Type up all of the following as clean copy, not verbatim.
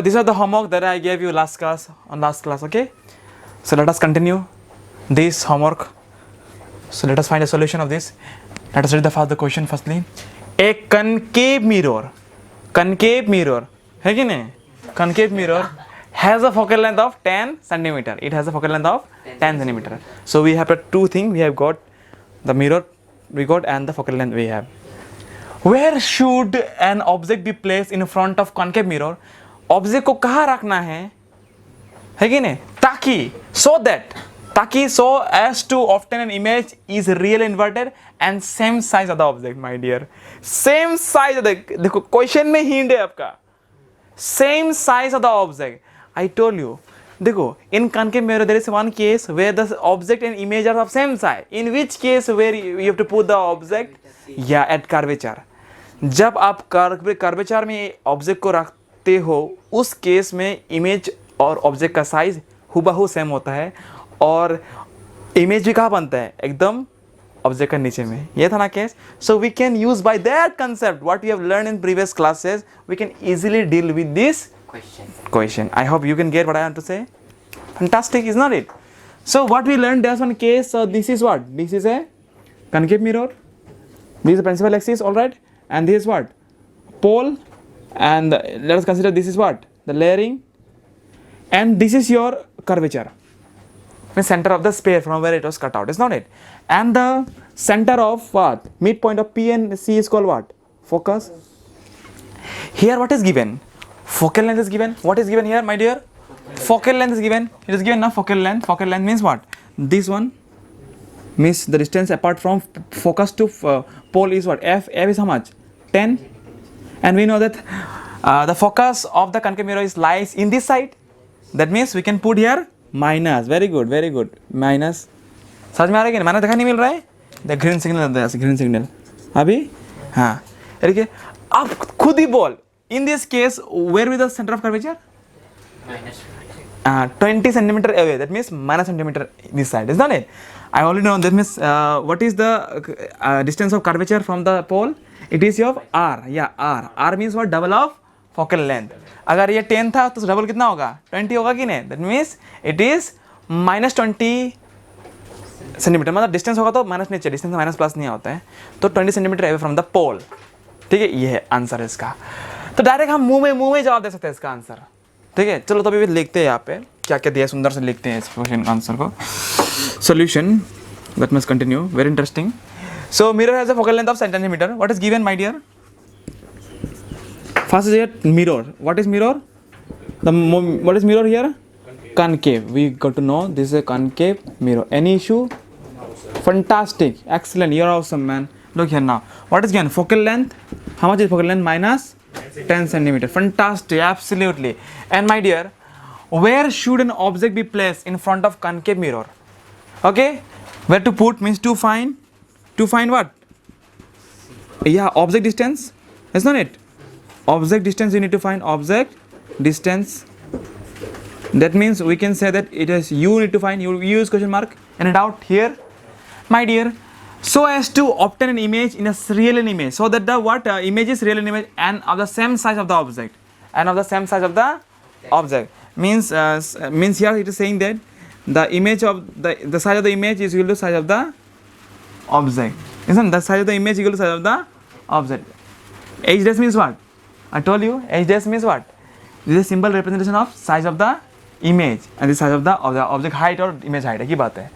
these are the homework that I gave you last class, okay? So let us continue this homework. So let us find a solution of this. Let us read the question firstly. A concave mirror है कि नहीं? Concave mirror has a focal length of 10 centimeter. It has a focal length of 10 centimeter. So we have two things. We have got the mirror and the focal length we have. Where should an object be placed in front of concave mirror? Object को कहाँ रखना है कि नहीं? ताकि so as to obtain an image is real inverted and same size of the object, my dear. Same size of the, देखो question में hint है आपका. Same size of the object. I told you. देखो, in concave mirror there is one case where the object and image are of same size. In which case where you have to put the object, yeah, at curvature. जब आप curvature में object को रखते हो, उस case में image और object का size हुबहू सेम होता है और image भी कहाँ बनता है? एकदम object का नीचे में. ये था ना case. So we can use by that concept what we have learned in previous classes. We can easily deal with this question. I hope you can get what I want to say. Fantastic, is not it? So what we learned, there's one case. So this is what? This is a concave mirror. This is the principal axis, all right. And this is what? Pole. And let us consider this is what? The layering. And this is your curvature. The center of the sphere from where it was cut out, is not it? And the center of what? Midpoint of P and C is called what? Focus. Here what is given? Focal length is given. What is given here, my dear? Focal length is given. It is given now. Focal length. Focal length means what? This one means the distance apart from focus to pole is what? F is how much? 10. And we know that the focus of the concave mirror lies in this side. That means we can put here minus. Very good. Minus. समझ में आ रहा है कि minus देखा नहीं मिल रहा है? The green signal है, green signal. अभी हाँ. ठीक है. अब खुद ही बोल. In this case, where is the center of curvature? Minus 20 centimeter away. That means minus centimeter this side, isn't it? I already know. That means what is the distance of curvature from the pole? It is of r. Yeah, r. R means what? Double of focal length. अगर ये 10 था तो double कितना होगा? 20 होगा कि नहीं? That means it is minus 20 centimetre. मतलब डिस्टेंस होगा तो माइनस नीचे, डिस्टेंस माइनस प्लस नहीं होता है. तो 20 centimetre away from the pole. ठीक है, ये है आंसर इसका. तो डायरेक्ट हम मुंह में जवाब दे सकते हैं इसका आंसर. ठीक है, चलो तो अभी लिखते हैं यहाँ पे क्या क्या दिया है, सुंदर से लिखते हैं इस क्वेश्चन का आंसर को. Solution, let must continue. Very interesting. So mirror has a focal length of 10 centimetre. What is given, my dear? First is here mirror. What is mirror? What is mirror here? Concave. We got to know this is a concave mirror. Any issue? Fantastic. Excellent. You're awesome, man. Look here now. What is given? Focal length. How much is focal length? Minus 10 centimeter. Fantastic. Absolutely. And my dear, where should an object be placed in front of concave mirror? Okay. Where to put means to find what? Yeah, object distance. That's not it. Object distance, you need to find object distance. That means we can say that it is you need to find, you use question mark and doubt here, my dear, so as to obtain an image in a real image, so that the what image is real image and of the same size of the object, means here it is saying that the image of the size of the image is equal to size of the object, isn't the size of the image equal to size of the object. H dash means what? I told you, H dash means what? This is a simple representation of size of the image and the size of the object height और image height की बात है.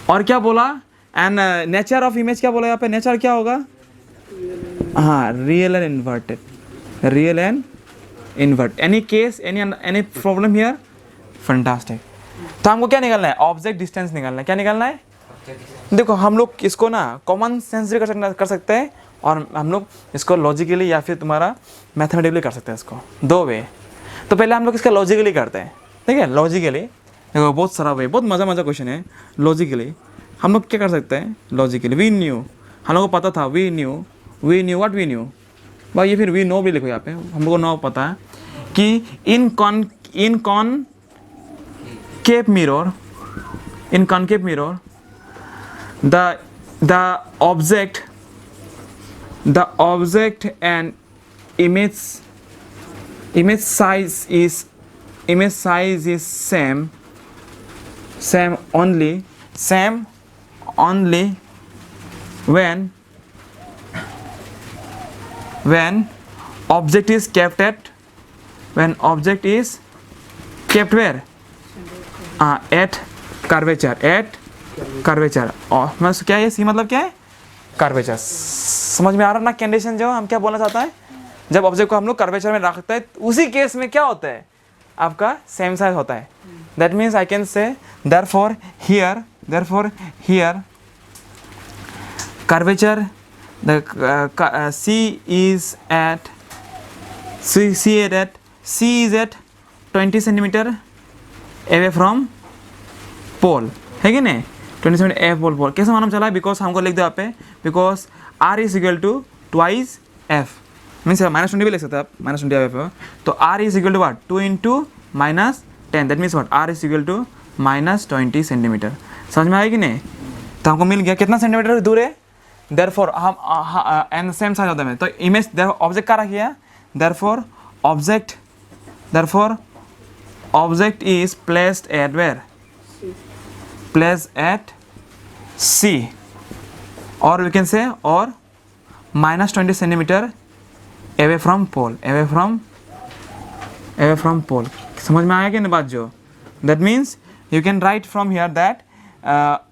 और क्या बोला? And nature of image क्या बोला यहाँ पे? Nature क्या होगा? हाँ, real and inverted. Real and invert. Any case, any problem here? Fantastic. तो हमको क्या निकालना है? Object distance निकालना है. क्या निकालना है? देखो हम लोग इसको ना कॉमन सेंस भी कर सकते हैं और हम लोग इसको लॉजिकली या फिर तुम्हारा मैथमेटिकली कर सकते हैं. इसको दो वे. तो पहले हम लोग इसका लॉजिकली करते हैं. ठीक है, लॉजिकली देखो बहुत सारा वे, बहुत मज़ा क्वेश्चन है. लॉजिकली हम लोग क्या कर सकते हैं? लॉजिकली वी न्यू, हम लोग को पता था. We knew what we knew भाई, ये फिर वी नो भी लिखो यहाँ पे. हम लोग को नो पता है कि in concave mirror the object and image image size is same only when object is kept where? At curvature. और मतलब क्या है सी मतलब क्या है? कर्वेचर. समझ में आ रहा ना कंडीशन जो हम क्या बोलना चाहता है? जब ऑब्जेक्ट को हम लोग कर्वेचर में रखते हैं उसी केस में क्या होता है? आपका सेम साइज होता है. That means I can say therefore here curvature the C is at 20 centimeter away from pole है कि नहीं? 20 centimeter away from pole कैसे मालूम चला है? बिकॉज हमको लिख दो यहाँ पे because R is equal to twice F means -20 भी लिख सकते हैं आप -20 अवे पे. तो R is equal to what? 2 into -10 that means what? R is equal to -20 centimetre. समझ में आया कि नहीं? तो हमको मिल गया कितना सेंटीमीटर दूर है. देयरफॉर हम एंड सेम साइज होता है तो इमेज ऑब्जेक्ट का रखिए. Therefore object is placed at where? Placed at C और वी कैन से और -20 सेंटीमीटर away from pole. समझ में आया कि नहीं बात जो? That means you can write from here that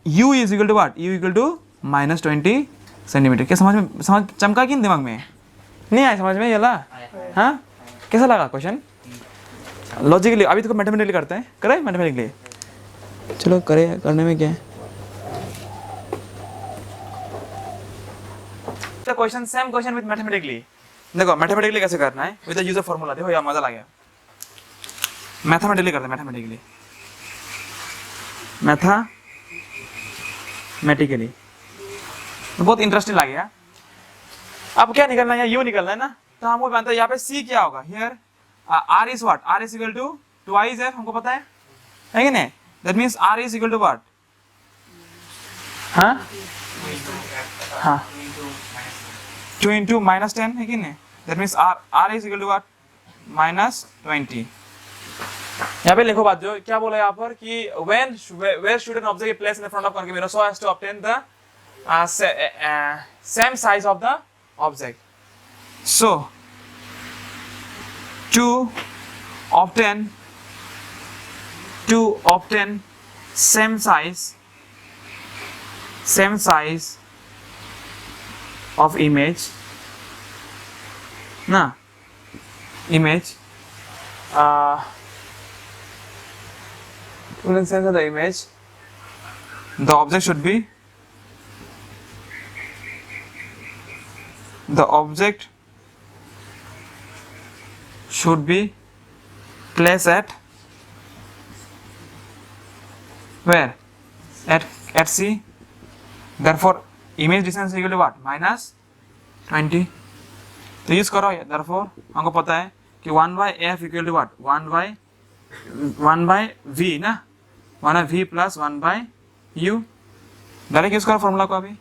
U is equal to what? U equal to -20 centimetre. क्या समझ चमका कि दिमाग में नहीं आया? समझ में ये ला? हाँ कैसा लगा क्वेश्चन? लॉजिकली अभी तो मैथमेटिकली करते हैं. करें मैथमेटिकली? चलो करें. करने में क्या है? Question same question with mathematically. देखो मैथमेटिकली कैसे करना है with the use of formula. देखो यार मजा आ गया. मैथमेटिकली करते हैं. मैथमेटिकली बहुत इंटरेस्टिंग लग गया. अब क्या निकलना है? यू निकलना है ना. तो हमको जानते हैं यहाँ पे सी क्या होगा. Here R is what? R is equal to twice F हमको पता है कि नहीं? That means R is equal to what? हाँ 2 into -10 है कि नहीं? That means R is equal to what? -20. यहाँ पे लिखो बात जो क्या बोला यहाँ पर कि where should an object be placed in the front of concave mirror so as to obtain the same size of the object. So to obtain same size of image in the sense of the image the object should be placed at where? At C. Therefore image distance is equal to what? -20. तो use करो. therefore हमको पता है कि 1/f equal to what? 1/v ना. 1/v plus 1/u. Direct use करो formula को अभी.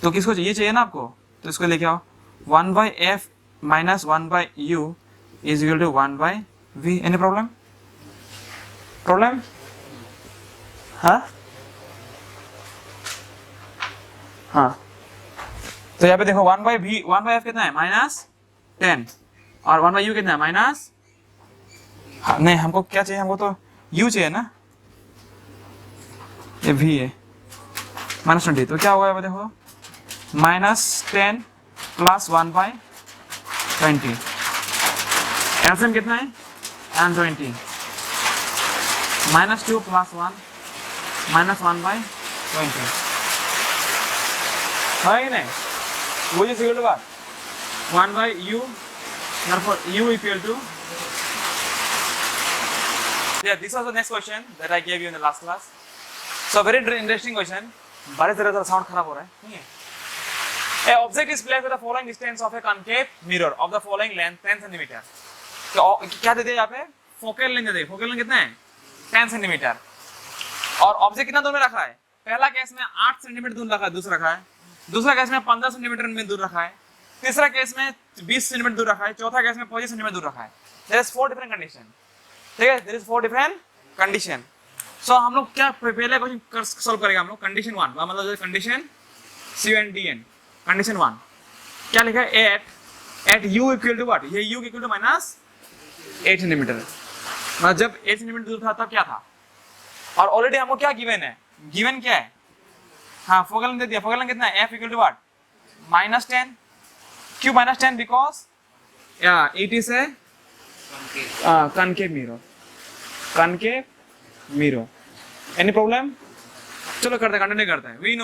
तो किसको ये चाहिए ना आपको तो इसको लेके आओ. 1/f minus 1/u is equal to 1/v. Any problem? हाँ तो यहाँ पे देखो 1/f कितना है? -10 और 1/u कितना है? नहीं हमको क्या चाहिए? हमको तो u चाहिए ना. ये v है -20. तो क्या होगा यहाँ पे देखो -10 plus 1/20. LCM कितना है? -20. -2 plus 1 -1/20 है कि नहीं? वो is equal to what? 1/u. therefore u equal to this was the next question that I gave you in the last class. So very interesting question. बारिश जरा साउंड खराब हो रहा है. नहीं है? A object is placed with the following distance of a concave mirror of the following length 10 cm. क्या दे दिया यहाँ पे? फोकल लेंथ दे. फोकल लेंथ कितना है? 10 सेंटीमीटर. और ऑब्जेक्ट कितना दूर में रखा है? पहला केस में 8 सेंटीमीटर दूर रखा है. दूसरा केस में 15 सेंटीमीटर में दूर रखा है. तीसरा केस में 20 सेंटीमीटर दूर रखा है, चौथा केस में 25 सेंटीमीटर दूर रखा है। देयर इज 4 डिफरेंट कंडीशन, ठीक है, देयर इज 4 डिफरेंट कंडीशन। सो हम लोग क्या पहले क्वेश्चन सॉल्व करेगा हम लोग कंडीशन 1, मतलब कंडीशन CUNDN। कंडीशन 1 क्या लिखा है, at u equal to what, ये u equal to minus 8 centimetre, मतलब जब 8 सेंटीमीटर दूर था तब क्या था, और ऑलरेडी हमको क्या गिवन है, गिवन क्या है, हाँ फोकल लेंथ दे दिया, फोकल लेंथ कितना है, f इक्वल टू व्हाट -10, क्यों -10, because it is A concave mirror, concave mirror। Any problem, चलो करते हैं, कंटिन्यू करते हैं। we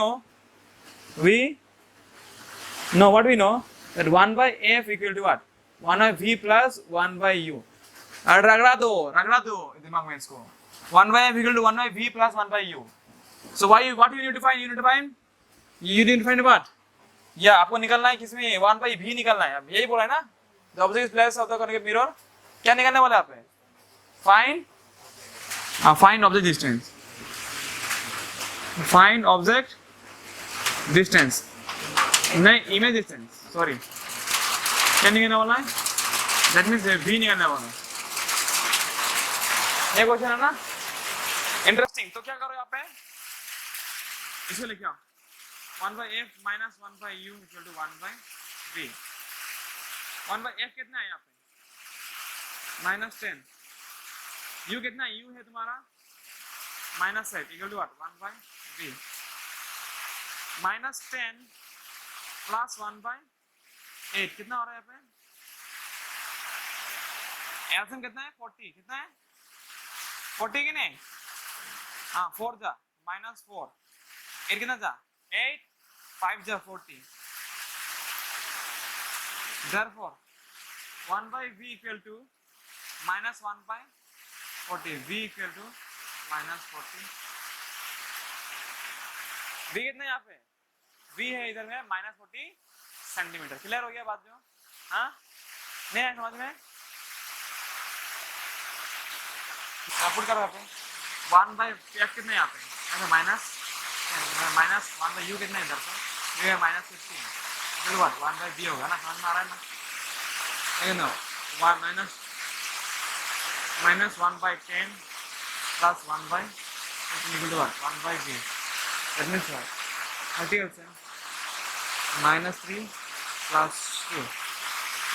know what we know, that 1 by f equal to what, 1 by v plus 1 by u। रगड़ा दो दिमाग में इसको, 1 by f equal to 1 by v plus 1 by u। so what you need to find, you need to find what, या आपको निकलना है किसमें, 1 by v निकलना है, अब यही बोला है ना, the object is placed of the concave mirror, क्या निकलने वाला है आप, find object distance, find object distance, नहीं image distance, सॉरी, क्या निकलने वाला है, that means v निकलने वाला है। ये क्वेश्चन है ना इंटरेस्टिंग, तो क्या करो यहाँ पे, इसको लिखो 1 by f minus 1 by u equal to 1 by v। 1 by f कितना है यहाँ पे, -10, u कितना है, u है तुम्हारा -8 equal to 1 by v, -10 plus 1 by 8 कितना हो रहा है यहाँ पे, एल्सियम कितना है 40, कितना है 40 कि नहीं, हाँ 4 जा -4, 8 कितना जा 8, 5 जा 40, therefore 1 by v equal to -1 by 40, v equal to -40, v कितना है यहाँ पे, v है इधर में -40 सेंटीमीटर। क्लियर हो गया बात जो, हाँ नहीं है समझ में, पुट करो यहाँ पे 1 by f कितना है यहाँ पे, -1 by u कितना है इधर पे, ये है -15, चलो बात 1 by v होगा ना, समझ में आ रहा है ना, लेकिन 1 by 10 plus 1 by 15 equal to what, 1 by v, that means what, 30 also, -3 plus 2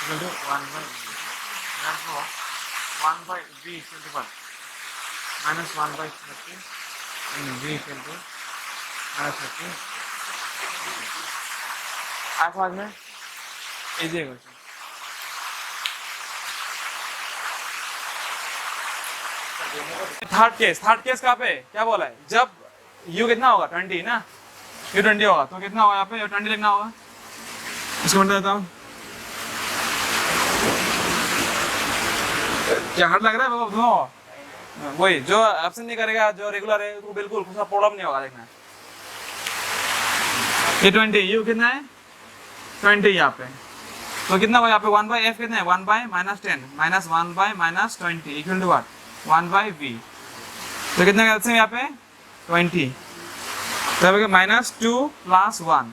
equal to 1 by v, therefore 1 by v equal to what, -1 by 30 and v equal to -30। आज समझ में इजी है क्वेश्चन। थर्ड केस कहाँ पे, क्या बोला है, जब u कितना होगा 20 ना, u 20 होगा तो कितना होगा यहाँ पे, 20 लिखना होगा, इसको बता देता हूँ, क्या हार्ड लग रहा है वो, वही जो ऑप्शन नहीं करेगा, जो रेगुलर है तो बिल्कुल उसका प्रॉब्लम नहीं होगा, देखना ये 20, u कितना है 20 यहाँ पे, तो कितना होगा यहाँ पे 1 by f कितना है, 1 by -10 minus 1 by -20 equal to what, 1 by v, तो कितना करते हैं यहाँ पे 20, तो यहाँ पे -2 plus 1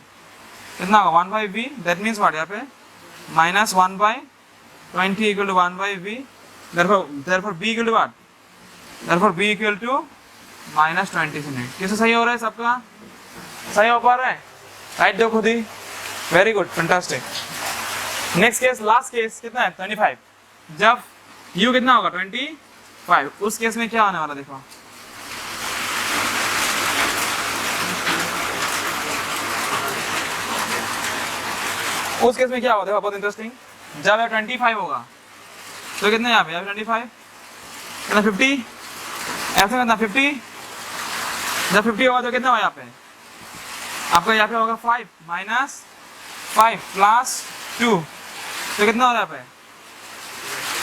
कितना होगा 1 by v, that means what, यहाँ पे -1 by 20 equal to 1 by v, therefore b equal to what, therefore b equal to -20 centimetre. कैसे सही हो रहा है सबका, सही हो पा रहा है, राइट दो खुद ही, very good fantastic. Next case, last case कितना है 25, जब u कितना होगा 25, उस केस में क्या होने वाला देखो, उस केस में क्या होगा देखो, बहुत इंटरेस्टिंग, जब 25 होगा तो कितना यहाँ पे 25 कितना 50, ऐसे कितना 50, जब 50 होगा तो कितना होगा यहाँ पे, आपका यहाँ पे होगा 5 -5 plus 2, तो कितना हो रहा है यहाँ पे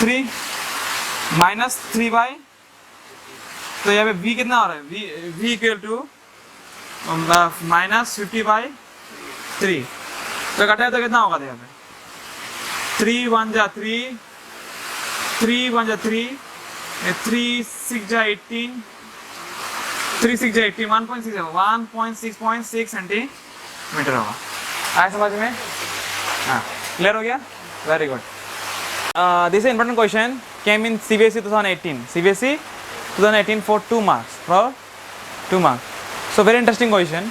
3 -3 by, तो यहाँ पे v कितना हो रहा है, v इक्वल टू -50 by 3, तो कटा है तो कितना होगा यहाँ पे 3 1 जा 3, 3 1 जा 3, 3 6 जा 18, 3 6 जा 18, 1.6 सेंटीमीटर होगा, आया समझ में, हाँ। क्लियर हो गया? Very good. This is important question came in CBSE 2018. CBSE 2018 for 2 marks. For 2 marks. So very interesting question.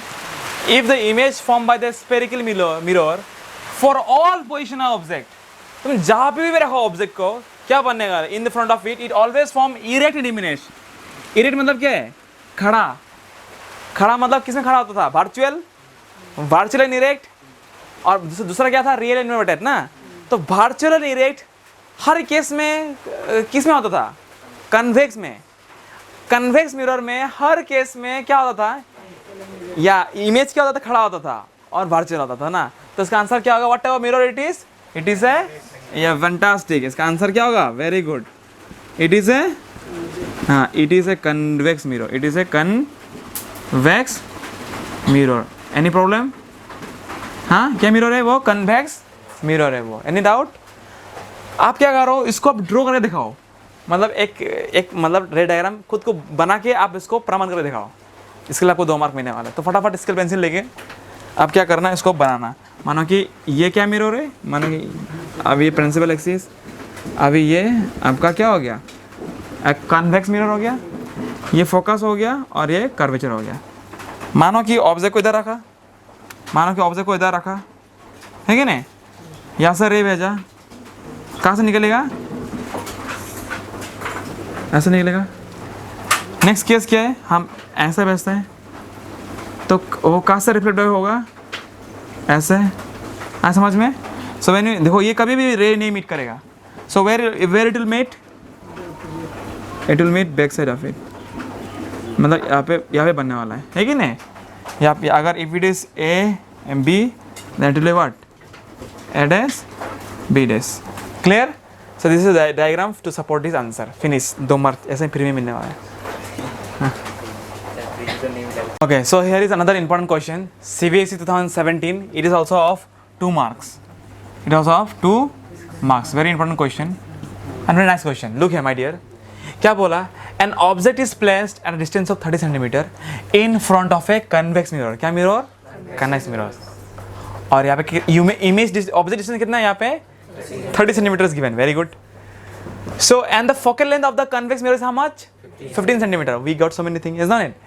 If the image formed by the spherical mirror for all position of object, तुम जहाँ पे भी रखो object को क्या बनेगा? In the front of it always form erect diminish. Erect मतलब क्या है? खड़ा. खड़ा मतलब किसमें खड़ा होता था? Virtual and erect. और दूसरा क्या था? रियल एंड इनवर्टेड ना. तो virtual and erect her case में किस में होता था? कन्वेक्स में. कन्वेक्स मिरर में हर केस में क्या होता था? या इमेज क्या होता था? खड़ा होता था और वर्चुअल होता था ना. तो इसका आंसर क्या होगा? What ever mirror it is A fantastic. इसका आंसर क्या होगा? Very good. It is a convex mirror. It is a convex mirror. Any problem? हाँ, क्या मिरर है वो? कन्वेक्स मिरर है वो. Any doubt? आप क्या करो, इसको आप ड्रॉ करके दिखाओ. मतलब एक मतलब रे डायग्राम खुद को बना के आप इसको प्रमाण करके दिखाओ. इसके लिए आपको 2 मार्क मिलने वाला है. तो फटाफट स्केल पेंसिल लेके आप क्या करना है, इसको बनाना. मानो कि ये क्या मिरर है? मानो कि अब ये प्रिंसिपल एक्सिस, अभी ये आपका क्या हो गया? एक कन्वेक्स मिरर हो गया. ये फोकस हो गया और ये कर्वेचर हो गया. मानो कि ऑब्जेक्ट को इधर रखा, है कि नहीं? यहाँ से रे भेजा, कहाँ से निकलेगा? ऐसे निकलेगा. नेक्स्ट केस क्या है? हम ऐसे भेजते हैं तो वो कहाँ से रिफ्लेक्ट होगा? ऐसे. समझ में? सो व्हेन देखो ये कभी भी रे नहीं मीट करेगा. So where it will meet? It will meet back side of it. मतलब यहाँ पे बनने वाला है कि नहीं? यहाँ पे अगर if it is A and B then it will what? A dash B dash. Clear? So this is diagram to support this answer. Finish. 2 mark ऐसे फ्री में मिलने वाला है. Okay, so here is another important question. CBSE 2017. It is also of 2 marks. It is also of 2 marks. Very important question and very nice question. Look here, my dear. क्या बोला? An object is placed at a distance of 30 centimeter in front of a convex mirror. क्या mirror? Convex mirror. और यहाँ पे image object distance कितना है यहाँ पे? 30 centimeters given. Very good. So and the focal length of the convex mirror is how much? 15 centimeter. We got so many things, isn't it?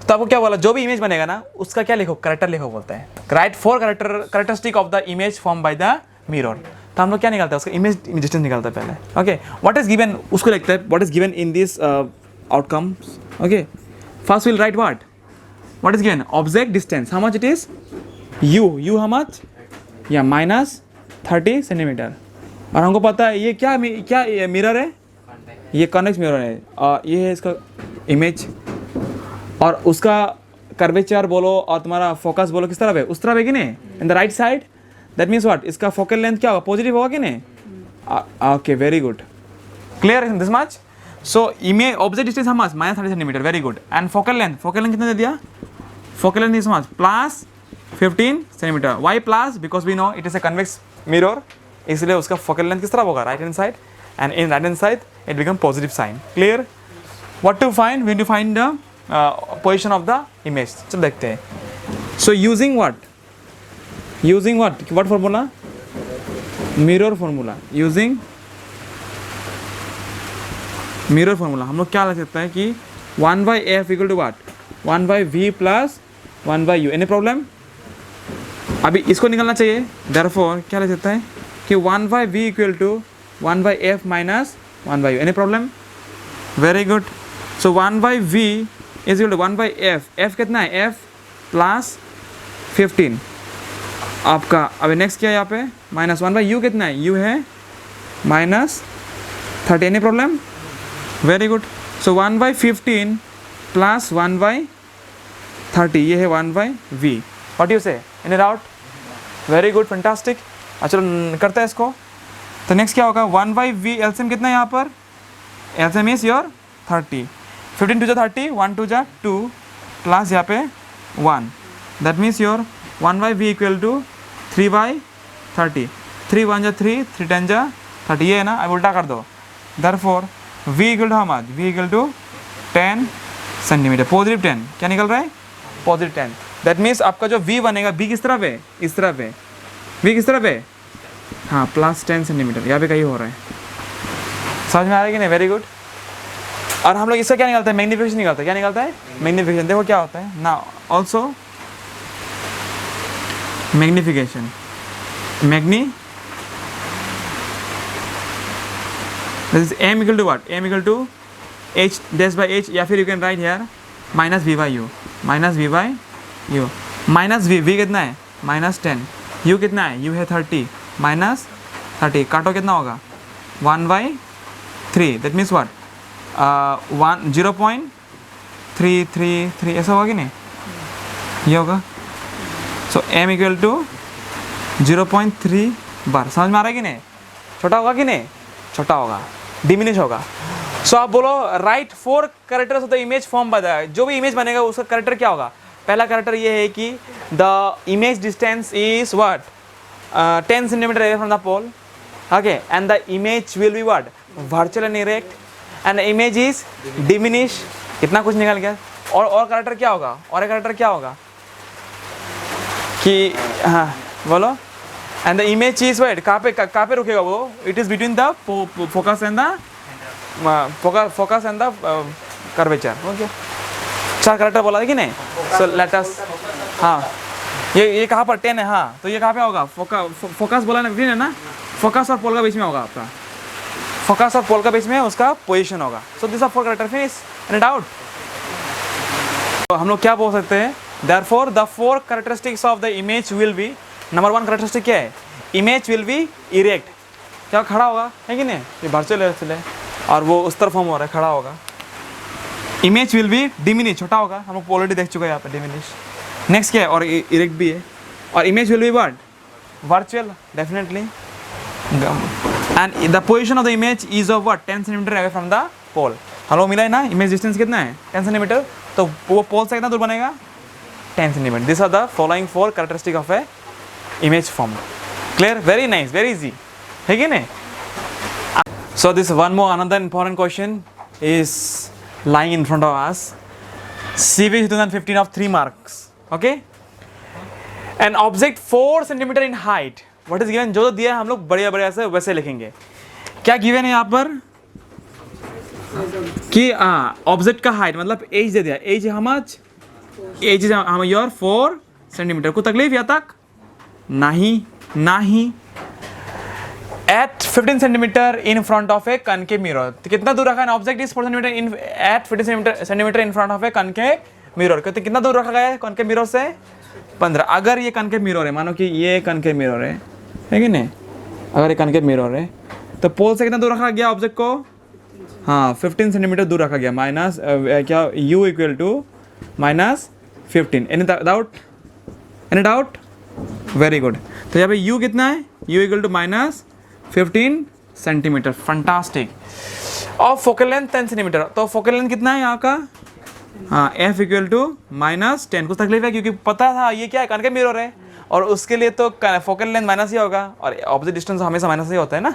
तो आपको क्या बोला? जो भी इमेज बनेगा ना उसका क्या लिखो? करेक्टर लिखो बोलते हैं. Right 4 characteristic of the image form by the mirror. तो हम लोग क्या निकालते हैं? उसका इमेज डिस्टेंस निकालते हैं पहले. ओके, व्हाट इज गिवन उसको लिखते हैं. What is given in this outcomes. Okay, first will write what is given? Object distance. How much it is? You how much? या माइनस 30 सेंटीमीटर. और हमको पता है ये क्या मिरर है? ये कॉन्वेक्स मिरर है. और ये है इसका इमेज. और उसका कर्वेचर बोलो और तुम्हारा फोकस बोलो किस तरफ है? उस तरफ है कि नहीं? In the right side. That means what? इसका फोकल लेंथ क्या होगा? पॉजिटिव होगा कि नहीं? Okay, very good. Clear in this much. So image object distance how much? Minus 30 centimetre. Very good. And focal length कितना दे दिया? Focal length is much plus 15 centimetre. Why plus? Because we know it is a convex mirror, इसलिए उसका focal length किस तरफ होगा? Right hand side. And in right hand side it become positive sign. Clear? What to find? We to find the position of the image. चलो देखते हैं. So using what formula? Mirror formula. Using mirror formula हम लोग क्या लिख सकते हैं कि 1/f equal to what? 1/v plus 1/u. Any problem? अभी इसको निकालना चाहिए. देयरफॉर क्या लिख सकते हैं कि 1/v equal to 1/f minus 1/u. Any problem? Very good. So 1/v is equal to 1/f. f कितना है? f प्लस 15 आपका. अभी नेक्स्ट क्या है यहाँ पे? माइनस 1/u कितना है? u है minus 30. Any problem? Very good. So 1/15 plus 1/30 ये है 1/v. What you say? Any doubt? Very good, fantastic. चलो करते हैं इसको. तो नेक्स्ट क्या होगा? 1/v एलसीएम कितना है यहाँ पर? LCM is your 30. 15 टू जा 30, 1 टू जा 2 प्लस यहाँ पे 1. That means your 1/v equal to 3/30. 3 1 जा 3, 3 10 जा 30. ये है ना? अब उल्टा कर दो. Therefore v equal to how much? v equal to 10 centimetre. Positive 10. क्या निकल रहा है? पॉजिटिव 10. दैट मीन्स आपका जो v बनेगा, v किस तरफ है? इस तरफ है. v किस तरफ है? हाँ +10 सेंटीमीटर, यहाँ पे कहीं हो रहा है, समझ में आ रहा है कि नहीं? Very good. और हम लोग इसका क्या निकालते हैं? मैग्नीफिकेशन निकालते हैं। क्या निकालता है? मैग्नीफिकेशन। देखो क्या होता है ना, also magnification, this is m equal to what? m equal to h dash by h, या फिर you can write here minus v by u, minus v by u, minus v कितना है? -10, u कितना है? u है 30, -30 काटो कितना होगा? 1/3, दैट मीन्स व्हाट? 0.333 ऐसा होगा कि नहीं? ये होगा। सो m इक्वल टू 0.3 बार। समझ में आ रहा है कि नहीं? छोटा होगा कि नहीं? छोटा होगा, डिमिनिश होगा। सो आप बोलो right 4 characters of the image form by the, जो भी इमेज बनेगा उसका कैरेक्टर क्या होगा? पहला कैरेक्टर ये है कि the image distance is what? 10 centimetre away from the pole, okay, and the image will be what? Virtual and erect, and the image is diminish. कितना कुछ निकल गया। और कैरेक्टर क्या होगा? और एक कैरेक्टर क्या होगा कि, हाँ बोलो, and the image is what? कहाँ पे रुकेगा वो? It is between the focus and the curvature. Okay, 4 character बोला है कि नहीं? सो लेट अस, हाँ ये कहाँ पर 10 है, हाँ तो ये कहाँ पे होगा? फोकस बोला ना, बिटवीन है ना, फोकस और पोल का बीच में होगा आपका, फोकस और पोल का बीच में उसका पोजीशन होगा। So this are 4 character, finish, any doubt? तो हम लोग क्या बोल सकते हैं? Therefore the 4 characteristics of the image will be, number 1 characteristic क्या है? इमेज विल बी इरेक्ट, क्या खड़ा होगा, है कि नहीं? ये वर्चुअल है और वो उस तरफ फॉर्म हो रहा है, खड़ा होगा। इमेज विल बी डिमिनिश, छोटा होगा, हम लोग ऑलरेडी देख चुके हैं यहाँ पे, डिमिनिश। नेक्स्ट क्या है? और इरेक्ट भी है। और image will be what? Virtual, definitely. And the position of the image is of what? 10 centimetre away from the pole. हम लोग मिला है ना, इमेज डिस्टेंस कितना है? 10 सेंटीमीटर, तो वो पोल से कितना दूर बनेगा? 10 centimetre. This are the following 4 characteristic of a image form. Clear? Very nice, very easy, है कि नहीं? So this one more another important question is lying in front of us. CBSE 2015 of 3 marks. Okay? An object 4 centimeter in height. What is given? जो दिया है हम लोग बढ़िया बढ़िया से वैसे लिखेंगे। क्या गिवन है यहाँ पर? कि ऑब्जेक्ट का हाइट मतलब एज दे दिया। H how much? H is your 4 centimetre. को तकलीफ यहाँ तक? नहीं। At 15 सेंटीमीटर in front of a concave mirror. तो कितना दूर रखा है? ऑब्जेक्ट इज 4 सेंटीमीटर at 15 सेंटीमीटर in front of a concave mirror. तो कितना दूर रखा गया है concave mirror से? 15। अगर ये concave mirror है, मानो कि ये concave mirror है कि नहीं? अगर ये concave mirror है तो पोल से कितना दूर रखा गया ऑब्जेक्ट को? हाँ 15 सेंटीमीटर दूर रखा गया। माइनस क्या? u equal to -15। Any doubt? Very good. तो यहाँ पे u कितना है? u equal to -15 centimetre. Fantastic. और फोकल लेंथ 10 सेंटीमीटर। तो फोकल लेंथ कितना है यहाँ का? हाँ f इक्वल टू -10। कुछ तकलीफ है क्योंकि पता था ये क्या है? कॉन्केव मिरर है और उसके लिए तो फोकल लेंथ माइनस ही होगा और ऑपोजिट डिस्टेंस हमेशा माइनस ही होता है ना।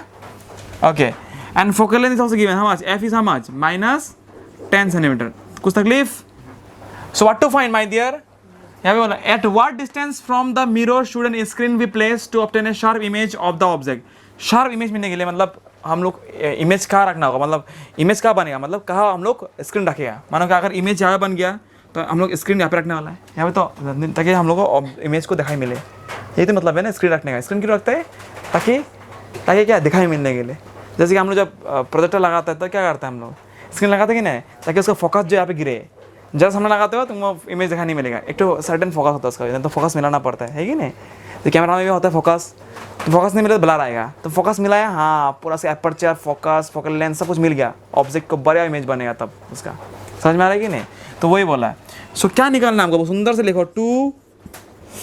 Okay, and focal length is also given. How much? f is how much? -10 centimetre. कुछ तकलीफ? So what to find my dear? यहाँ पे बोला at what distance from the mirror should an screen be place to obtain a sharp image of the object. Sharp image मिलने के लिए मतलब हम लोग इमेज कहाँ रखना होगा? मतलब इमेज कहाँ बनेगा? मतलब कहाँ हम लोग स्क्रीन रखेगा? मानो कि अगर इमेज यहाँ बन गया तो हम लोग स्क्रीन यहाँ पे रखने वाला है, यहाँ पे, तो ताकि हम लोग को इमेज को दिखाई मिले। यही तो मतलब है ना स्क्रीन रखने का। स्क्रीन क्यों रखते हैं? ताकि क्या? दिखाई मिलने के लिए। जैसे कि हम लोग जब प्रोजेक्टर लगाते हैं तो क्या करते हैं हम लोग? स्क्रीन लगाते हैं कि नहीं? ताकि उसका फोकस जो यहाँ पे गिरे। जब सामने लगाते हो तुमको इमेज दिखाई नहीं मिलेगा। एक तो सर्टेन फोकस होता है उसका, तो फोकस मिलाना पड़ता है कि नहीं? तो कैमरा में भी होता है फोकस, तो फोकस नहीं मिले तो ब्लर आएगा। तो फोकस मिलाया, हाँ पूरा से अपर्चर, फोकस, फोकल लेंथ सब कुछ मिल गया, ऑब्जेक्ट को बढ़िया इमेज बनेगा तब उसका। समझ में आ रहा है कि नहीं? तो वही बोला है। सो क्या निकालना है हमको? सुंदर से लिखो, to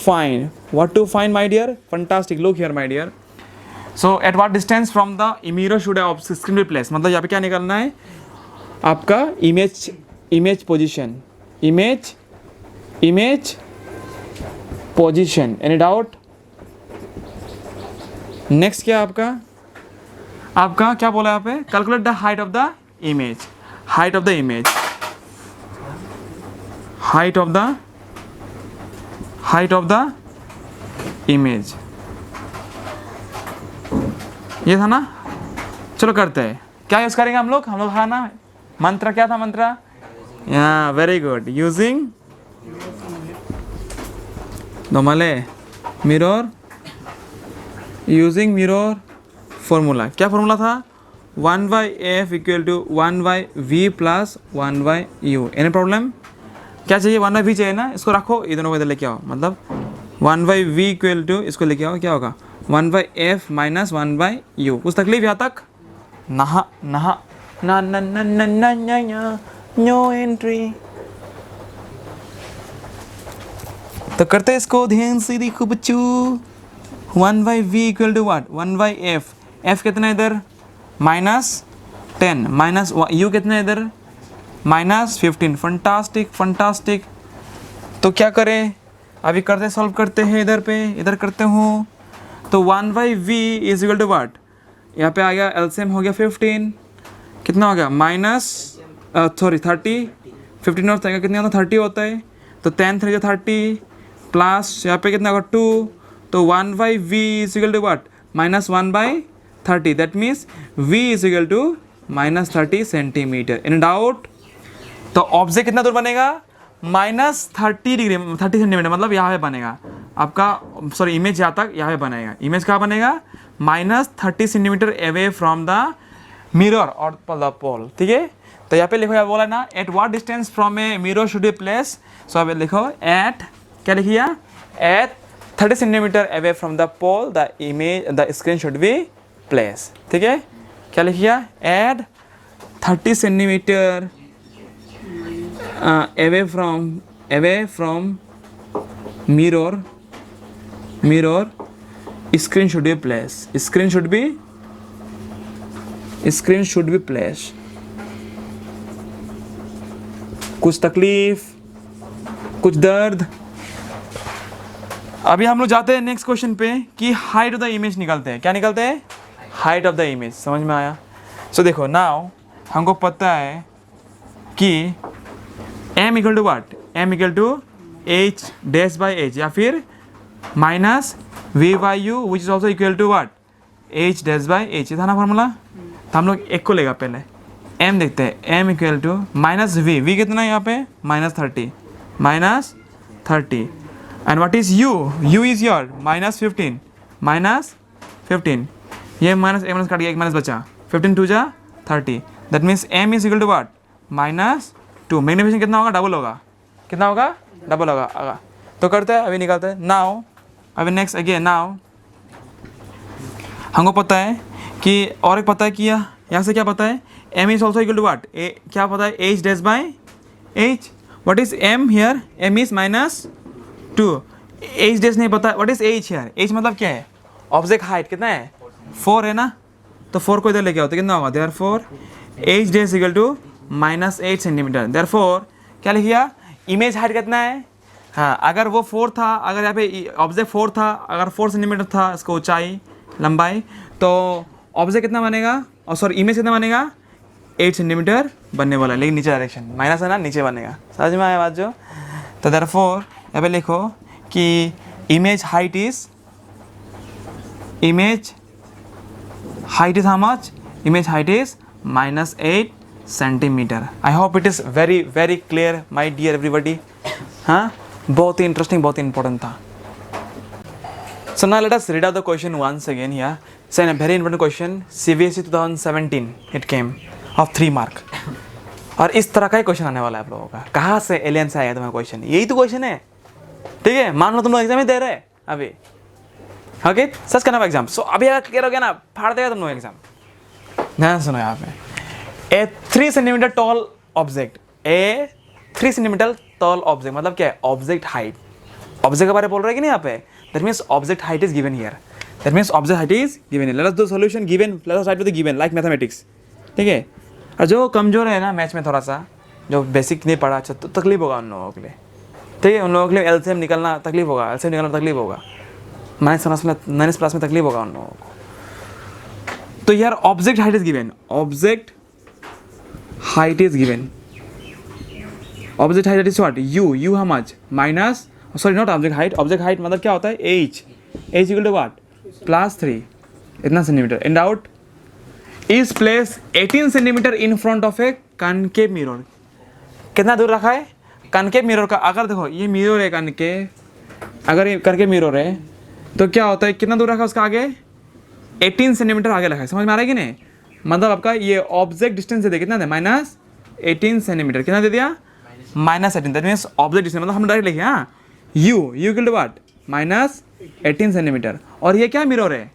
find. What to find my dear? Fantastic, look here my dear. So at what distance from the mirror should screen be place. मतलब यहाँ पे क्या निकालना है आपका? Image position, image position. Any doubt? Next क्या आपका क्या बोला यहाँ पे? Calculate the height of the image. Height of the image, height of the image. ये था ना, चलो करते हैं। क्या यूज़ करेंगे हम लोग हाँ ना, मंत्र क्या था मंत्र? या very good, using normally mirror, using mirror formula. क्या फॉर्मूला था? 1/f equal to 1/v plus 1/u। Any problem? क्या चाहिए? 1/v चाहिए ना, इसको रखो, ये दोनों को इधर लेके आओ, मतलब 1/v इक्वल टू इसको लेके आओ, क्या होगा? 1/f minus 1/u। कुछ तकलीफ यहाँ तक? नहा नहा ना ना ना ना ना ना ना नो एंट्री। तो करते इसको ध्यान से, देखो बच्चों। 1/v equal to what? 1/f। f कितना है इधर? -10 माइनस u कितना है इधर? -15। Fantastic fantastic. तो क्या करें अभी? करते सॉल्व करते हैं, इधर पे इधर करते हूँ। तो 1/v is equal to what? यहाँ पे आ गया, एलसीएम हो गया 15, कितना हो गया? -30। 15 और कितना होता है? 30 होता है। तो 10 3 30 प्लस यहाँ पे कितना होगा? 2। तो 1/v is equal to what? -1/30। That means v is equal to -30 centimetre. In doubt? तो ऑब्जेक्ट कितना दूर बनेगा? -30 डिग्री, 30 सेंटीमीटर, मतलब यहाँ पे बनेगा आपका, सॉरी इमेज यहाँ तक, यहाँ पे बनेगा। इमेज कहाँ बनेगा? -30 centimetre away from the mirror और द पोल। ठीक है, तो यहाँ पे लिखो, यहाँ बोला ना, at what distance from a mirror should be place. So अब लिखो एट, क्या लिखिए? At 30 centimetre away from the pole the image, the screen should be place. ठीक है, क्या लिखिए? At 30 centimetre away from mirror screen should be placed, screen should be placed। कुछ तकलीफ, कुछ दर्द? अभी हम लोग जाते हैं नेक्स्ट क्वेश्चन पे कि हाइट ऑफ द इमेज निकालते हैं। क्या निकालते हैं? Height of the image. समझ में आया? सो देखो, नाउ हमको पता है कि m equal to what? m equal to h dash by h, या फिर -v/u which is also equal to what? h dash by h। ये था ना फॉर्मूला। तो हम लोग एक को लेगा पहले, m देखते हैं। m equal to -v, v कितना है यहाँ पे? -30 and what is u? u is your -15 ये माइनस ए माइनस काट गया, एक माइनस बचा, 15 2 जा 30। That means m is equal to what? -2। Magnification कितना होगा? डबल होगा। कितना होगा? डबल होगा। तो करते हैं, अभी निकालते हैं। नाउ अभी नेक्स्ट अगेन, नाउ हमको पता है कि, और एक पता है कि यहाँ से क्या पता है? m is also equal to what? क्या पता है? h dash by h। What is m here? m is -2। h dash नहीं पता। What is h here? h मतलब क्या है? ऑब्जेक्ट हाइट कितना है? 4 है ना, तो 4 को इधर लेके आओ तो कितना होगा? Therefore h dash equal to -8 centimetre. Therefore क्या लिखिए? इमेज हाइट कितना है? हाँ, अगर वो 4 था, अगर यहाँ पे ऑब्जेक्ट 4 था, अगर 4 सेंटीमीटर था इसको ऊंचाई लंबाई, तो ऑब्जेक्ट कितना बनेगा? और सॉरी इमेज कितना बनेगा? 8 सेंटीमीटर बनने वाला है, लेकिन नीचे डायरेक्शन माइनस है ना, नीचे बनेगा। समझ में आया बात जो? तो देयरफॉर यहाँ पे लिखो कि image height is how much? Image height is -8 centimetre. I hope it is very very clear my dear everybody. हाँ, बहुत ही इंटरेस्टिंग, बहुत ही इंपॉर्टेंट था। So now let us read out the question once again here. So in a very important question, CBSE 2017 it came of 3 mark. और इस तरह का ही क्वेश्चन आने वाला है आप लोगों का। कहाँ से एलियन से आया तुम्हारा क्वेश्चन? यही तो क्वेश्चन है। ठीक है, मान लो तुम लोग एग्जाम ही दे रहे अभी, ओके, सच करना एग्जाम। सो अभी अगर क्लियर हो गया ना, फाड़ देगा तुम लोग एग्जाम। ध्यान सुनो यहाँ पे, ए 3 सेंटीमीटर टॉल ऑब्जेक्ट, ए 3 सेंटीमीटर टॉल ऑब्जेक्ट मतलब क्या है? Object height. ऑब्जेक्ट के बारे में बोल रहे हैं कि नहीं यहाँ पे? That means object height is given here. That means object height is given here. Let us do solution given, let us right with the given like mathematics. ठीक है, और जो कमजोर है ना मैथ्स में, थोड़ा सा जो बेसिक नहीं पढ़ा, अच्छा, तो तकलीफ होगा उन लोगों के लिए। ठीक है, उन लोगों के लिए एलसीएम निकलना तकलीफ होगा, एलसीएम निकलना तकलीफ होगा, माइनस क्लास में तकलीफ होगा उन लोगों को। तो यार object height is given, object height is given, object height is what? U how much? Minus, sorry not object height, object height मतलब क्या होता है? h equal to what? +3। इतना centimetre. In doubt is place 18 centimetre in front of a concave mirror. कितना दूर रखा है concave mirror का? अगर देखो ये मिरर है कनकेव, अगर ये कनकेव मिरर है तो क्या होता है, कितना दूर रखा है उसका आगे? 18 सेंटीमीटर आगे रखा है। समझ में आ रहा है कि नहीं? मतलब आपका ये ऑब्जेक्ट डिस्टेंस दे कितना दे? -18 सेंटीमीटर। कितना दे दिया? -18। दैट मीन्स ऑब्जेक्ट डिस्टेंस, मतलब हम डायरेक्ट लिखे हाँ, u equal to what? -18 centimetre. और ये क्या मिरर है?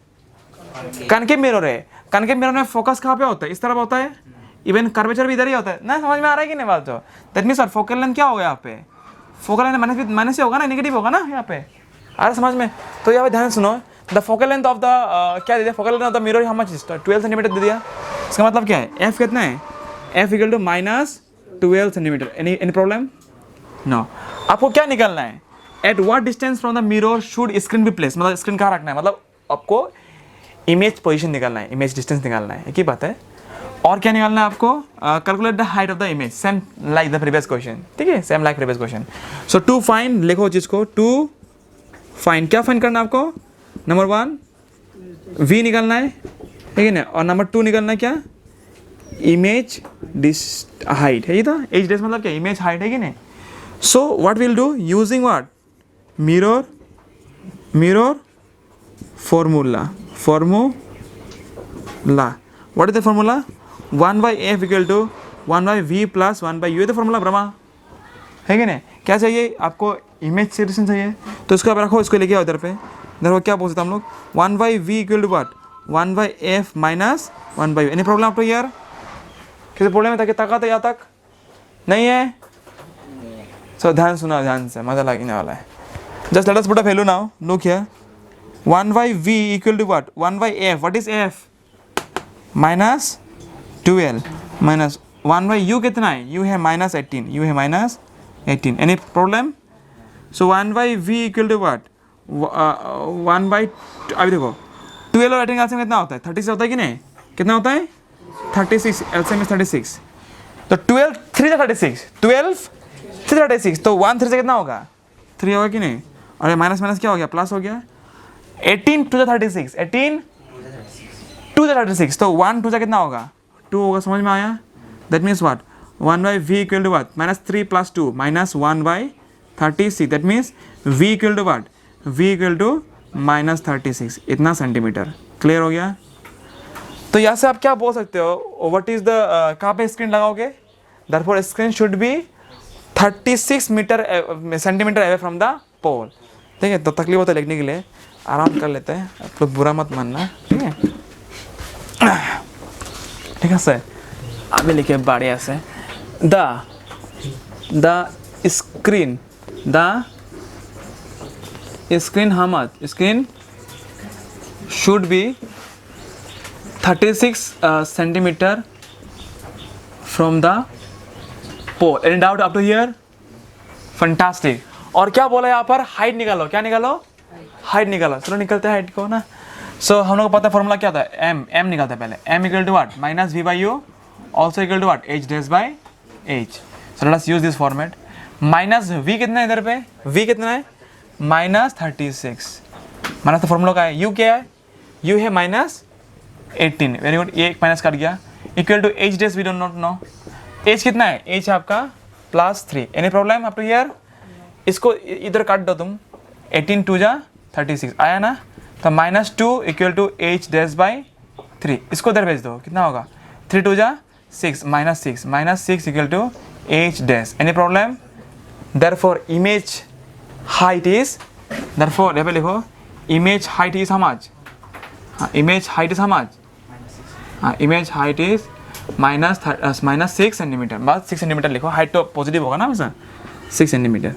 कनकेव मिरर है। कनकेव मिरर में फोकस कहाँ पे होता है? इस तरफ होता है। इवन कर्वेचर भी इधर ही होता है ना। समझ में आ रहा है कि नहीं बात? जो दैट मीन्स फोकल लेंथ क्या होगा यहाँ पे? फोकल लेंथ माइनस से होगा ना, नेगेटिव होगा ना यहाँ पे। आ रहा समझ में? तो यहाँ पे ध्यान सुनो, the focal length of the क्या दे दिया? Focal length of the mirror how much? 12 centimetre दे दिया। इसका मतलब क्या है? एफ कितना है? F equal to -12 centimetre. Any problem? No. आपको क्या निकालना है? At what distance from the mirror should screen be place? मतलब स्क्रीन कहाँ रखना है, मतलब आपको इमेज पोजीशन निकालना है, इमेज डिस्टेंस निकालना है। एक ही बात है। और क्या निकालना है आपको? Calculate the height of the image, same like the previous question. ठीक है, same like previous question. So to find, लिखो जिसको टू फाइंड, क्या फाइंड करना है आपको? नंबर 1 v निकालना है, ठीक है ना। और नंबर 2 निकालना है क्या? इमेज हाइट है। ये था एच डेस मतलब क्या? इमेज हाइट है कि नहीं। So what will do using what? Mirror formula. What is the formula? 1/f equal to 1/v plus 1/u। ये तो फॉर्मूला ब्रह्मा है कि नहीं? क्या चाहिए आपको? इमेज से डिस्टेंस चाहिए, तो इसको आप रखो, इसको लेके आओ इधर पे। इधर वो क्या बोल सकते हम लोग? 1/v equal to what? 1/f minus 1/u। Any problem आपको यार? किसी प्रॉब्लम है तक है यहाँ तक नहीं है? सो ध्यान सुना, ध्यान से, मजा लगने वाला है। Just let us put a value now. Look here, 1/v equal to what? 1/f। What is f? -12 minus 1/u कितना है? u है -18, u है -18। Any problem? So 1/v equal to what? 1/, अभी देखो 12 और 18 का एलसीएम कितना होता है? 36 होता है कि नहीं? कितना होता है? 36। LCM is 36। तो 12 3 से 36, 12 3 36, तो 1 3 से कितना होगा? 3 होगा कि नहीं? और माइनस माइनस क्या हो गया? प्लस हो गया। 18 2 से 36, 18 2 से 36, तो 1 2 से कितना होगा? 2 होगा। समझ में आया? That means what? 1/v equal to what? -3 + 2 -1/36। That means v equal to what? v equal to -36, इतना सेंटीमीटर। क्लियर हो गया? तो यहाँ से आप क्या बोल सकते हो? व्हाट इज द, कहाँ पे स्क्रीन लगाओगे? Therefore screen should be 36 centimetre away from the pole. ठीक है, तो तकलीफ होता है लिखने के लिए, आराम कर लेते हैं, आप लोग बुरा मत मानना। ठीक है, ठीक है सर। अभी लिखे बढ़िया से, the screen how much? Screen should be 36 centimetre from the pole. Any doubt up to here? Fantastic. और क्या बोला यहाँ पर? हाइट निकालो। क्या निकालो? हाइट निकालो। चलो निकलते हैं हाइट को ना। सो हम लोग को पता है फॉर्मूला क्या था? m निकालते हैं पहले। m equal to what? -v/u also equal to what? h'/h। So let us use this format. -v कितना है इधर पे? v कितना है? -36। माइनस तो फॉर्मूला का है। u क्या है? u है -18। वेरी गुड, ये एक माइनस कर गया। Equal to h' we don't not know. h कितना है? h आपका +3। Any problem up to here? इसको इधर काट दो तुम। 18 2 जा 36 आया ना? तो -2 इक्वल टू h'/3। इसको इधर भेज दो, कितना होगा? 3 2 जा 6 -6 equal to h'। Any problem? Therefore image height is, therefore यहाँ पे लिखो, image height is how much? हाँ, image height is how much? हाँ, इमेज हाइट इज -6 सेंटीमीटर। बस 6 सेंटीमीटर लिखो। हाइट तो पॉजिटिव होगा ना हमेशा, 6 centimetre.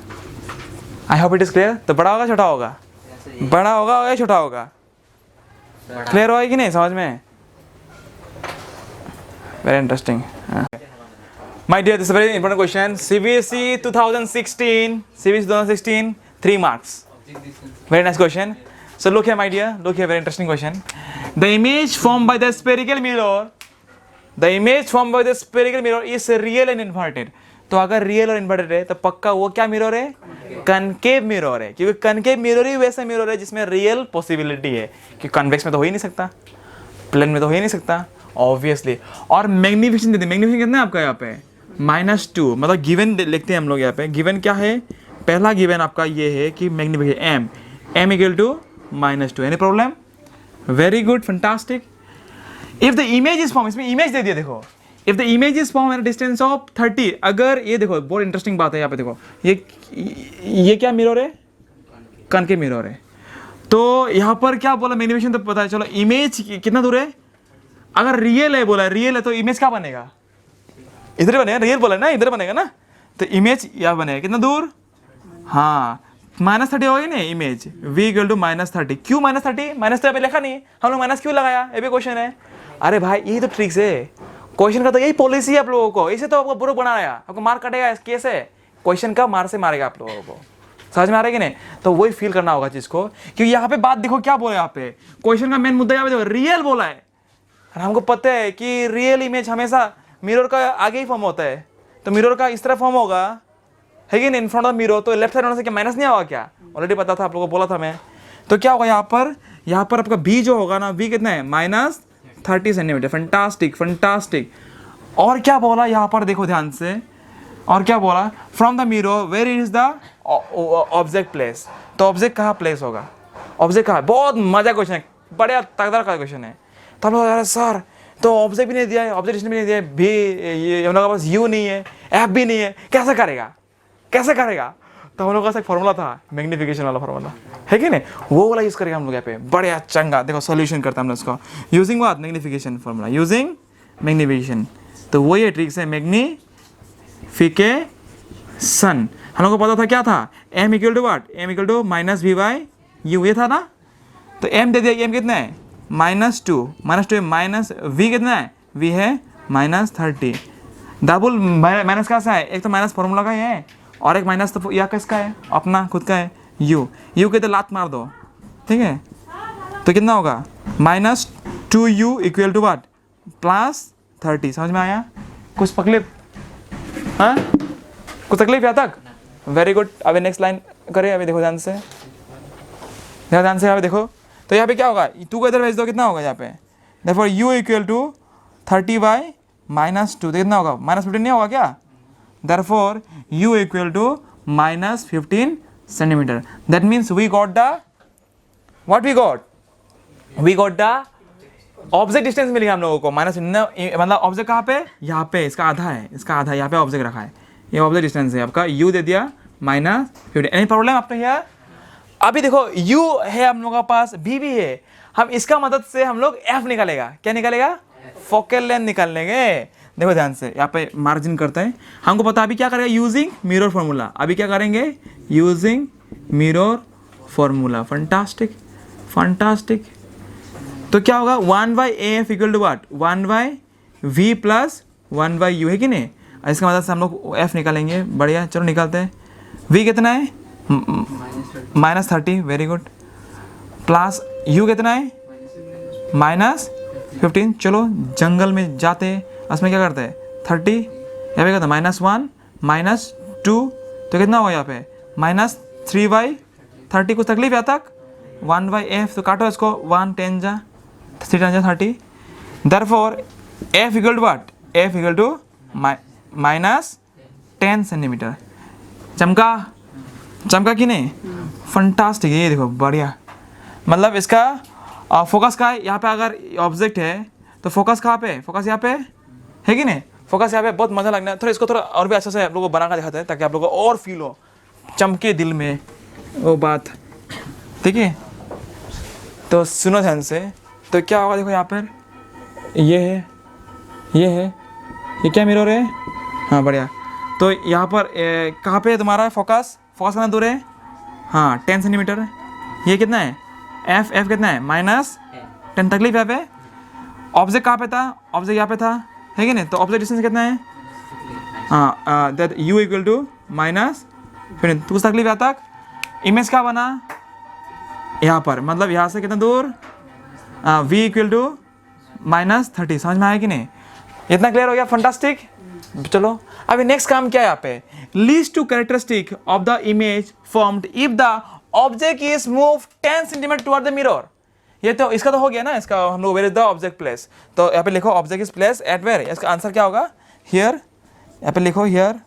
I hope it is clear. तो बड़ा होगा छोटा होगा? बड़ा होगा या छोटा होगा? क्लियर होगा कि नहीं समझ में? Very interesting. My dear, this is very important question. CBSE 2016, 3 marks. Very nice question. So look here my dear, look here, very interesting question. The image formed by the spherical mirror is real and inverted. तो अगर real और inverted है तो पक्का वो क्या mirror है? Concave mirror है, क्योंकि कनकेव मिरर ही वैसा मिरर है जिसमें रियल पॉसिबिलिटी है, कि कन्वेक्स में तो हो ही नहीं सकता। प्लेन में तो हो ही नहीं सकता ऑब्वियसली। और मैग्निफिकेशन दे दी, मैग्निफिकेशन कितना है आपका यहाँ पे -2, मतलब गिवन लिखते हैं हम लोग यहाँ पे। गिवन क्या है, पहला गिवन आपका ये है कि magnification m equal to -2। Any problem? Very good, fantastic. If the image is form, इसमें इमेज दे दिया देखो, if the image is form at distance of 30, अगर ये देखो बहुत इंटरेस्टिंग बात है यहाँ पे देखो, ये क्या मिरर है, कॉनकेव मिरर है। तो यहाँ पर क्या बोला मैग्निफिकेशन तो पता है, चलो इमेज कितना दूर है, अगर रियल है बोला, रियल है तो इमेज क्या बनेगा, इधर ही बनेगा, रियल बोला ना इधर बनेगा ना, तो इमेज यहाँ बनेगा कितना दूर, हाँ -30 हो गई ना इमेज, v इक्वल टू -30। क्यों -30, माइनस तो यहाँ पे लिखा नहीं, हम लोग माइनस क्यों लगाया, ये भी क्वेश्चन है। अरे भाई यही तो ट्रिक्स है, क्वेश्चन का तो यही पॉलिसी है आप लोगों को, इसे तो आपको बुरा बनाया, आपको मार्क कटेगा केस है, क्वेश्चन का मार से मारेगा आप लोगों को, समझ में आ रहा है कि नहीं। तो वही फील करना होगा चीज को, क्योंकि यहाँ पे बात देखो क्या बोला, यहाँ पे क्वेश्चन का मेन मुद्दा यहाँ पे देखो रियल बोला है, और हमको पता है कि रियल इमेज हमेशा मिरर का आगे ही फॉर्म होता है, तो मिरर का इस तरह फॉर्म होगा है कि नहीं, इन फ्रंट ऑफ मिरर, तो लेफ्ट साइड होने से क्या माइनस नहीं होगा क्या, ऑलरेडी पता था आप लोगों को बोला था मैं। तो क्या होगा यहाँ पर आपका b जो होगा ना, b कितना है -30 सेंटीमीटर। Fantastic fantastic. और क्या बोला यहाँ पर देखो ध्यान से, और क्या बोला, from the mirror where is the object place, तो ऑब्जेक्ट कहाँ प्लेस होगा, ऑब्जेक्ट कहाँ, बहुत मजा क्वेश्चन है, बढ़िया तगड़ा का क्वेश्चन है। तो हम लोग अरे सर तो ऑब्जेक्ट भी नहीं दिया है, ऑब्जेक्ट भी नहीं दिया है, भी ये हम लोग के पास u नहीं है, f भी नहीं है, कैसे करेगा, कैसे करेगा। तो हम लोग का एक फॉर्मूला था मैग्निफिकेशन वाला फॉर्मूला, है कि नहीं, वो वाला यूज करेंगे हम लोग यहाँ पे, बढ़िया चंगा। देखो सॉल्यूशन करते हैं हम लोग इसको using what, magnification formula, using magnification. तो वही है ट्रिक्स है मैग्निफिकेशन। हम लोग को पता था क्या था, m equal to what, m equal to -v/u, ये था ना। तो m दे दिया, m कितना है -2 माइनस v कितना है, v है -30। डबल माइनस कहाँ से है, एक तो माइनस फॉर्मूला का ही है, और एक माइनस तो यह किसका है, अपना खुद का है, u के तो लात मार दो, ठीक है। तो कितना होगा -2u इक्वल टू व्हाट, +30। समझ में आया, कुछ तकलीफ, हाँ कुछ तकलीफ यहाँ तक, वेरी गुड। अभी नेक्स्ट लाइन करें, अभी देखो ध्यान से, ध्यान से यहाँ पे देखो। तो यहाँ पे क्या होगा, 2 को इधर भेज दो, कितना होगा यहाँ पे, therefore u इक्वल टू 30/-2, तो कितना होगा -15 नहीं होगा क्या, therefore u equal to -15 centimetre. That means we got the what, we got the object distance मिलेगा हम लोगों को मतलब ऑब्जेक्ट कहाँ पे, यहाँ पे, इसका आधा है, इसका आधा यहाँ पे ऑब्जेक्ट रखा है, ये ऑब्जेक्ट डिस्टेंस है आपका, u दे दिया -15। एनी प्रॉब्लम आपका यहाँ। अभी देखो u है हम लोगों के पास, b भी है, हम इसका मदद से हम लोग f निकालेगा, क्या निकालेगा, फोकल लेंथ निकाल लेंगे। देखो ध्यान से यहाँ पे मार्जिन करते हैं, हमको पता अभी क्या करेगा, यूजिंग मिरर फॉर्मूला, अभी क्या करेंगे, using mirror formula. Fantastic fantastic. तो क्या होगा, 1/af equal to what, 1/v plus 1/u, है कि नहीं। इसका मदद से हम लोग f निकालेंगे, बढ़िया, चलो निकालते हैं। v कितना है -30, वेरी गुड, प्लस u कितना है -15। चलो जंगल में जाते, उसमें क्या करते हैं 30, यहाँ पे कहते हैं -1 -2, तो कितना होगा यहाँ पे -3/30। कुछ तकलीफ यहाँ तक, 1/f, तो काटो इसको, 1 10 जा 3 10 जा 30। Therefore f equal to what, f equal to -10 centimetre. चमका कि नहीं, फंटास्टिक। ये देखो बढ़िया, मतलब इसका फोकस का यहाँ पे, अगर ऑब्जेक्ट है तो फोकस कहाँ पे, फोकस यहाँ पे है कि नहीं, फोकस यहाँ पे। बहुत मजा लगना है, थोड़ा इसको थोड़ा और भी अच्छे से आप लोगों को बना कर दिखाते हैं, ताकि आप लोगों को और फील हो, चमके दिल में वो बात, ठीक है। तो सुनो ध्यान से, तो क्या होगा देखो यहाँ पर, ये है, ये क्या मिरर है, हाँ बढ़िया। तो यहाँ पर कहाँ पे है तुम्हारा फोकस, फोकस कितना दूर है, हाँ 10 सेंटीमीटर। ये कितना है, f कितना है -10। तकलीफ यहाँ पे, ऑब्जेक्ट कहाँ पे था, ऑब्जेक्ट यहाँ पे था, है कि नहीं। तो ऑब्जेक्ट डिस्टेंस कितना है, हाँ दैट u इक्वल टू -15। कुछ तकलीफ यहाँ तक, इमेज क्या बना यहाँ पर, मतलब यहाँ से कितना दूर, v इक्वल टू -30। समझ में आया कि नहीं, इतना क्लियर हो गया, फंटास्टिक। चलो अभी नेक्स्ट काम क्या है यहाँ पे, least to characteristic of the image formed if the object is move 10 centimetre toward the mirror. ये तो इसका तो हो गया ना, इसका हम लोग where is the object place, तो यहाँ पे लिखो object is place at where, इसका आंसर क्या होगा हियर, यहाँ पे लिखो here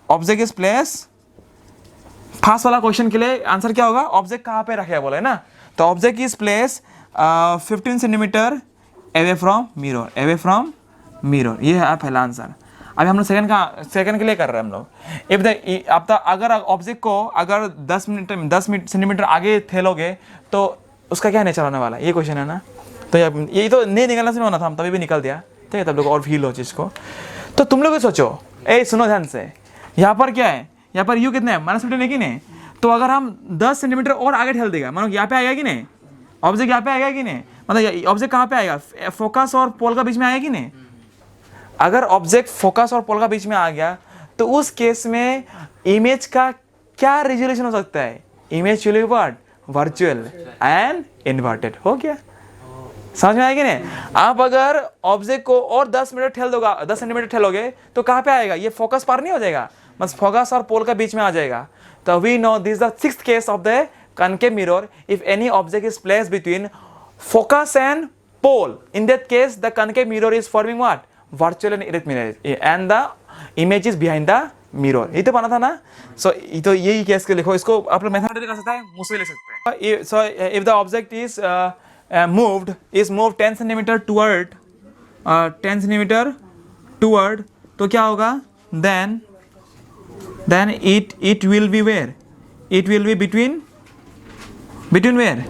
object is place, fast वाला क्वेश्चन के लिए आंसर क्या होगा, ऑब्जेक्ट कहाँ पे रखे बोले ना, तो object is place 15 centimetre away from mirror, away from mirror, ये है पहला आंसर। अभी हम लोग सेकंड के लिए कर रहे हैं हम लोग। इफ द आप अगर ऑब्जेक्ट को अगर 10 सेंटीमीटर आगे ठेलोगे तो उसका क्या नेचर होने वाला है, ये क्वेश्चन है ना, तो ये तो नहीं निकलना से होना था, हम तभी भी निकल दिया, ठीक है, तब लोग और फील हो चीज़ को। तो तुम लोग सोचो, सुनो ध्यान से, यहाँ पर क्या है, यहाँ पर यू कितना है -15 है कि नहीं, तो अगर हम 10 सेंटीमीटर और आगे ठेल देगा, मानो यहाँ पे आएगा कि नहीं, ऑब्जेक्ट यहाँ पे आएगा कि नहीं, मतलब ऑब्जेक्ट कहाँ पे आएगा, फोकस और पोल का बीच में आएगा कि नहीं। अगर ऑब्जेक्ट फोकस और पोल का बीच में आ गया तो उस केस में इमेज का क्या रेजोल्यूशन हो सकता है, image will be what, virtual and inverted, हो गया, समझ में आएगा कि नहीं। आप अगर ऑब्जेक्ट को और 10 सेंटीमीटर ठेलोगे तो कहाँ पे आएगा, ये फोकस पार नहीं हो जाएगा, बस फोकस और पोल का बीच में आ जाएगा। तो we know this the 6th case of the concave mirror, if any object is placed between focus and pole, in that case the concave mirror is forming what, virtual and erect mirror, and the image is behind the mirror, ये तो बना था ना। सो तो यही case के लिखो, इसको आप लोग मैथमेटिकली कर सकते हैं, मुझसे लिख सकते हैं। So if the object is moved 10 centimetre toward 10 centimetre toward, तो क्या होगा, then it will be where, it will be between where,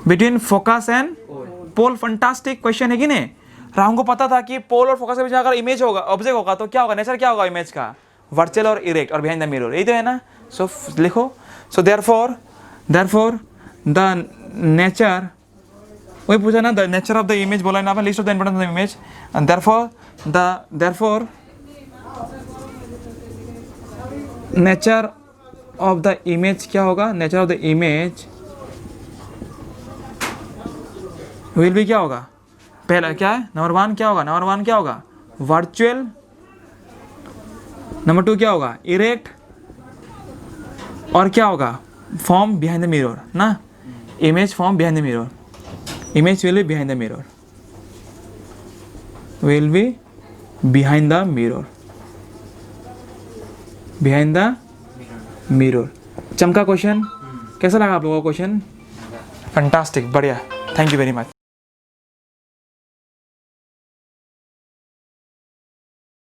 between focus and pole। Fantastic question है कि नहीं। राहुल को पता था कि पोल और फोकस के बीच में अगर इमेज होगा, ऑब्जेक्ट होगा, तो क्या होगा, नेचर क्या होगा इमेज का, वर्चुअल और इरेक्ट और बिहाइंड द मिरर, यही तो है ना। सो लिखो, सो देयरफॉर द नेचर, वही पूछा ना, the nature of the image बोला ना, list of the importance of the image, and therefore nature of the image क्या होगा, nature of the image will भी क्या होगा, पहला क्या है, नंबर वन क्या होगा, वर्चुअल, नंबर 2 क्या होगा, इरेक्ट, और क्या होगा, फॉर्म बिहाइंड द मिरर ना, image form behind the mirror, image will be behind the mirror, will be behind the mirror, behind the mirror. चमका क्वेश्चन, कैसा लगा आप लोगों को क्वेश्चन, फंटास्टिक, बढ़िया, थैंक यू वेरी मच।